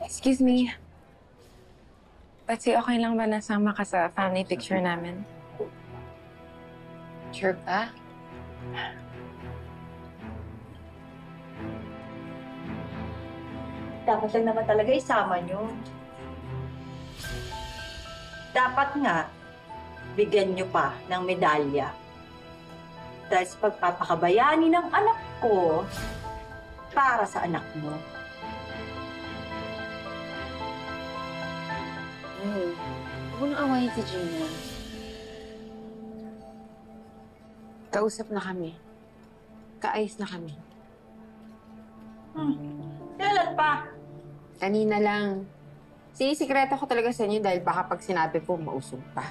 Excuse me. Patsy, okay lang ba nasama ka sa family picture namin? Sure ka? Dapat lang naman talaga isama nyo. Dapat nga, bigyan nyo pa ng medalya. Dahil sa pagpapakabayani ng anak ko para sa anak mo. Huwag mo nang awayin si Gina. Kausap na kami. Kaayos na kami. Kailan pa? Kanina lang. Sinisikreto ko talaga sa inyo dahil baka pag sinabi ko, mausog pa.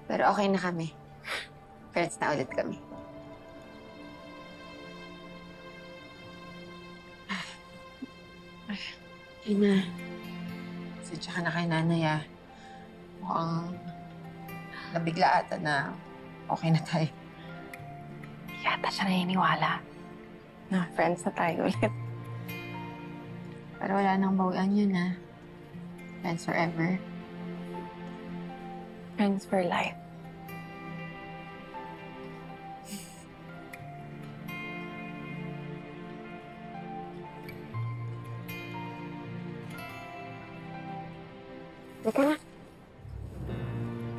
Pero okay na kami. Friends na ulit kami. Gina, sadya ka na kay nanay ah. Mukhang nabigla ata na okay na tayo. Yata siya naniniwala na friends na tayo ulit. Pero wala nang bawian yun ah. Friends forever. Friends for life. Teka na.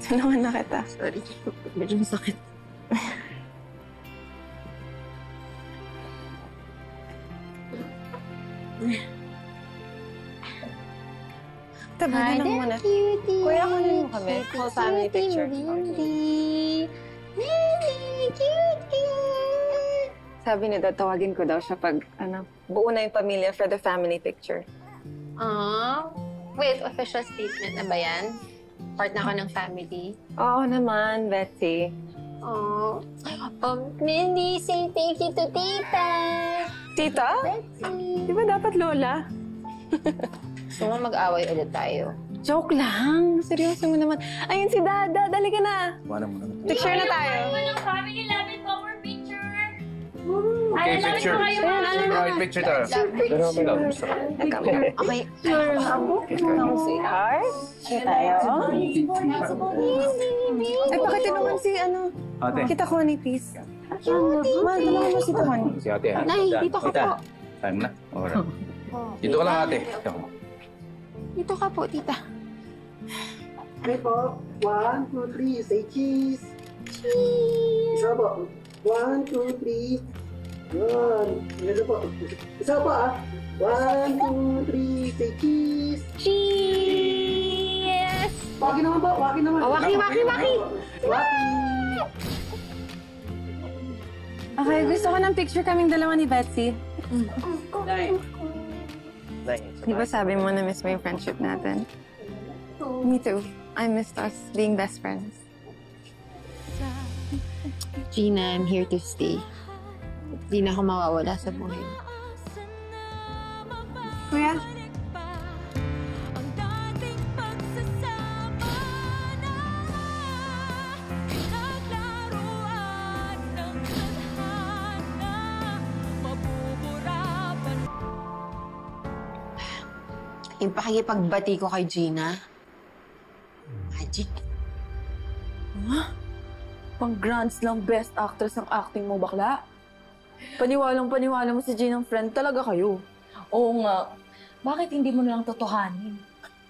Tulungan na kita. Sorry. Medyo masakit. Tabagan lang muna. Cutie! Kuya, kunin mo kami. Whole family picture. Sabi ni Dad, tawagin ko daw siya pag, buo na yung pamilya for the family picture. Wait, official statement na ba yan? Part na ako ng family. Oo naman, Betsy. Mindy, say thank you to Tita! Tita? Betsy! Di ba dapat Lola? Gusto mo mag-away ulit tayo? Joke lang. Seryoso mo naman. Ayun si Dada. Dali ka na. Picture na tayo. Walang family level cover picture. Okay, picture. Right, picture tayo. Pero may lang. Okay. Sweetheart. Sige tayo. Ay, bakit naman si, Ate. Kita Connie, please. Mahal, tulungan mo si Connie. Si ate ha. Nay, dito ka po. Time na. Okay. Dito ka lang ate. Dito ka po, Tita. Okay po. 1, 2, 3. Say cheese. Cheese! Isa po. 1, 2, 3. Yun. Isa po. Isa pa ah. 1, 2, 3. Say cheese. Cheese! Waki naman po. Waki naman. Oh, waki! Waki. Okay, gusto ko ng picture kaming dalawa ni Betsy. Di ba sabi mo na miss mo yung friendship natin? Me too. I missed us being best friends. Gina, I'm here to stay. Di na ako mawawala sa buhay mo. Kuya? Yung pakikipagbati ko kay Gina. Magic. Pang Grand Slam Best Actress ang acting mo, bakla. Paniwalang-paniwala mo si Gina ng friend talaga kayo. Oo nga. Bakit hindi mo nalang totohanin?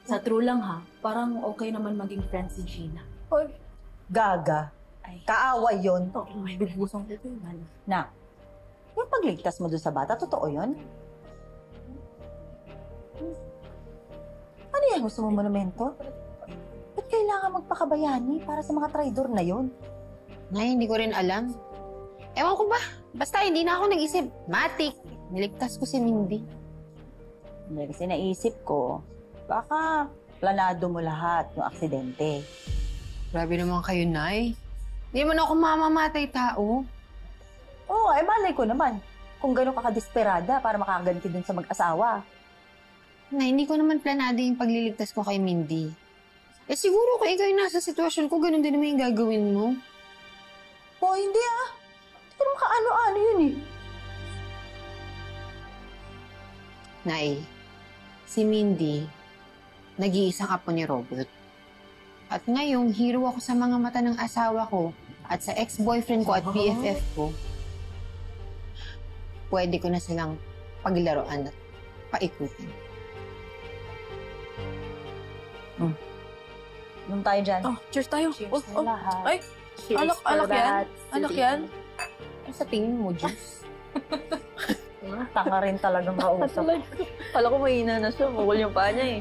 Sa true lang ha, parang okay naman maging friend si Gina. Hoy, gaga. Kaaway yun. May bigusang ko yun. Na, yung pagligtas mo dun sa bata, totoo yun? Ano yan? Gusto mo monumento? Ba't kailangan magpakabayani para sa mga traidor na yun? Nay, hindi ko rin alam. Ewan ko ba? Basta hindi na ako nag-isip. Matik. Niligtas ko si Mindy. Hindi kasi naisip ko, baka planado mo lahat yung aksidente. Grabe naman kayo, Nay. Hindi naman ako mamamatay tao. Oo, malay ko naman. Kung gano'n ka kadesperada para makaganti dun sa mag-asawa. Nay, hindi ko naman planado yung pagliligtas ko kay Mindy. Eh siguro kung ikaw yung nasa sitwasyon ko, ganun din naman yung gagawin mo. Oh, hindi ah. Hindi ko naman kaano-ano yun eh. Nay, Si Mindy, nag-iisang apo ni Robert. At ngayong hero ako sa mga mata ng asawa ko at sa ex-boyfriend ko at BFF ko, pwede ko na silang paglaruan at paikutin. Nung tayo dyan. Oh, cheers tayo. Cheers sa lahat. Ay, Cheers alak for yan? that. Alak yan? Ano sa tingin mo, Juice? Tanga rin talagang kausap. Kala ko mahina na siya. Bukol yung paa niya eh.